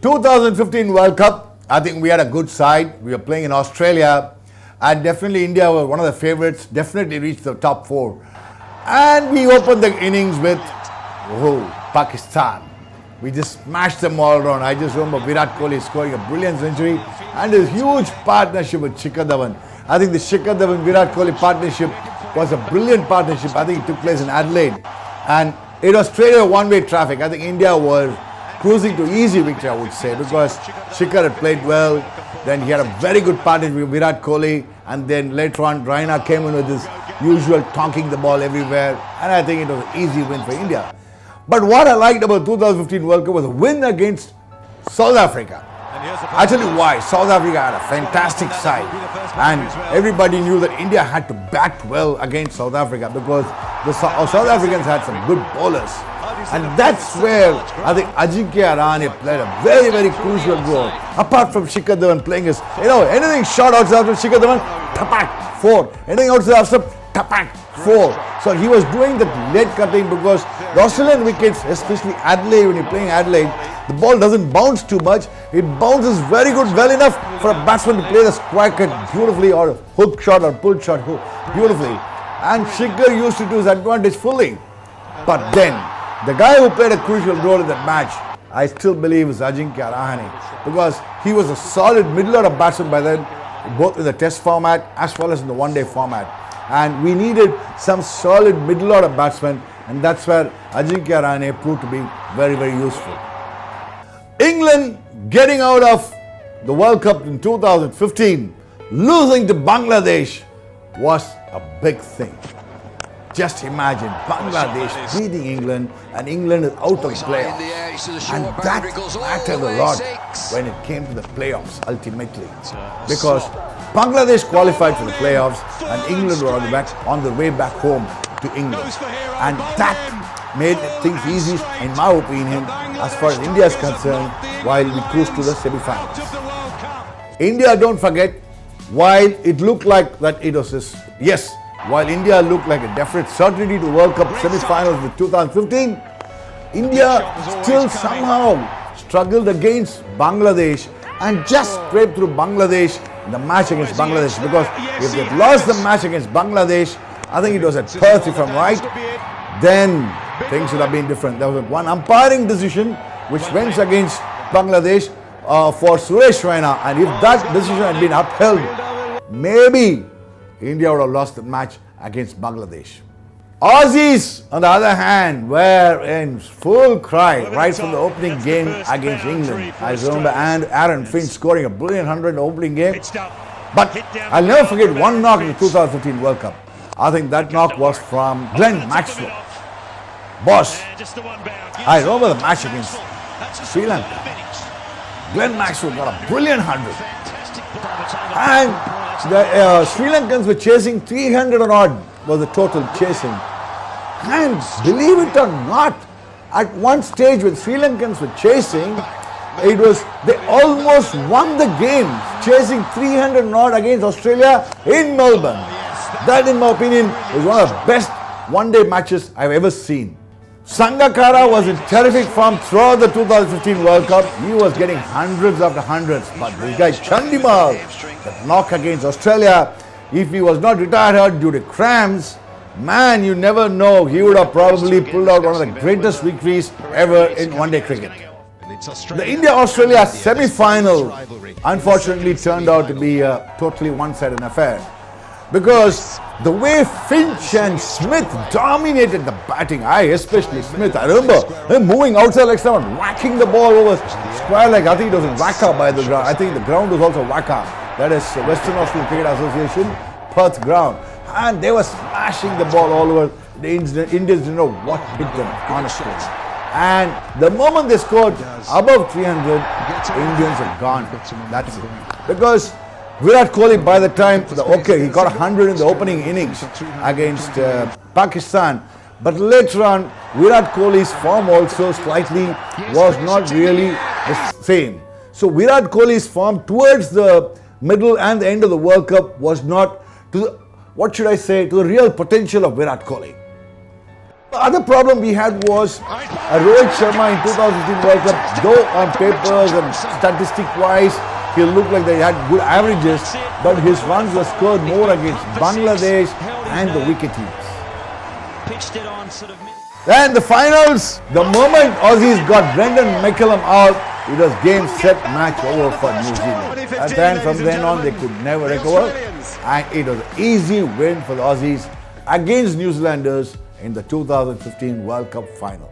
2015 World Cup, I think we had a good side. We were playing in Australia, and definitely India were one of the favourites, definitely reached the top four. And we opened the innings with Pakistan. We just smashed them all around. I just remember Virat Kohli scoring a brilliant century and his huge partnership with Shikhar Dhawan. I think the Shikhar Dhawan-Virat Kohli partnership was a brilliant partnership. I think it took place in Adelaide. And it was straight away one-way traffic. I think India was cruising to easy victory, I would say, because Shikhar had played well. Then he had a very good partnership with Virat Kohli. And then later on, Raina came in with his usual tonking the ball everywhere. And I think it was an easy win for India. But what I liked about 2015 World Cup was a win against South Africa. I tell you why. South Africa had a fantastic side, and everybody knew that India had to bat well against South Africa because the South Africans had some good bowlers. And that's where I think Ajinkya Rahane played a very, very crucial role. Apart from Shikhar Dhawan playing his, anything shot outside after Shikhar Dhawan, tapak, 4. Anything outside after, tapak, 4. So he was doing the lead cutting because the Australian wickets, especially Adelaide, when you're playing Adelaide, the ball doesn't bounce too much. It bounces very good, well enough for a batsman to play the square cut beautifully, or a hook shot or pull shot beautifully. And Shikhar used to do his advantage fully. But then, the guy who played a crucial role in that match, I still believe is Ajinkya Rahane, because he was a solid middle-order batsman by then, both in the test format as well as in the one-day format. And we needed some solid middle-order batsmen, and that's where Ajinkya Rahane proved to be very, very useful. England getting out of the World Cup in 2015, losing to Bangladesh, was a big thing. Just imagine Bangladesh beating England, and England is out of the playoffs. And that mattered a lot when it came to the playoffs ultimately, because Bangladesh qualified for the playoffs and England were on the way back home to England. And that made things easy, in my opinion, as far as India is concerned, while we cruised to the semi-finals. India, don't forget, while it looked like that it was this, yes, while India looked like a definite certainty to World Cup semi-finals with 2015, India still somehow struggled against Bangladesh and just scraped through Bangladesh in the match against Bangladesh, because if they lost the match against Bangladesh, I think it was at Perth if I'm right, then things would have been different. There was one umpiring decision which went against Bangladesh for Suresh Raina, and if that decision had been upheld, maybe India would have lost the match against Bangladesh. Aussies, on the other hand, were in full cry right from the opening game against England. I remember Aaron Finch scoring a brilliant 100 in the opening game. But I'll never forget one knock in the 2015 World Cup. I think that knock was from Glenn Maxwell. Boss, I remember the match against Sri Lanka. Glenn Maxwell got a brilliant 100. And the Sri Lankans were chasing 300 or odd was the total chasing. And believe it or not, at one stage when Sri Lankans were chasing, they almost won the game, chasing 300 and odd against Australia in Melbourne. That, in my opinion, is one of the best one-day matches I've ever seen. Sangakkara was in terrific form throughout the 2015 World Cup. He was getting hundreds after hundreds. But this guy Chandimal, that knock against Australia, if he was not retired due to cramps, man, you never know, he would have probably pulled out one of the greatest victories ever in one-day cricket. The India-Australia semi-final unfortunately turned out to be a totally one-sided affair, because the way Finch and Smith dominated the batting, especially Smith, I remember him moving outside like someone, whacking the ball over square leg. I think it was in Waka by the ground. I think the ground was also Waka. That is Western Australian Cricket Association, Perth ground. And they were smashing the ball all over. The Indians didn't know what hit them, honestly. And the moment they scored above 300, Indians are gone. That's it. Because Virat Kohli, by the time, he got 100 in the opening innings against Pakistan. But later on, Virat Kohli's form also slightly was not really the same. So Virat Kohli's form towards the middle and the end of the World Cup was not to the real potential of Virat Kohli. The other problem we had was Rohit Sharma in 2015 World Cup, though on papers and statistic-wise, he looked like they had good averages, but his runs were scored more against Bangladesh and the weaker teams. And the finals, the moment Aussies got Brendan McCullum out, it was game, set, match over for New Zealand. And then from then on, they could never recover. And it was an easy win for the Aussies against New Zealanders in the 2015 World Cup final.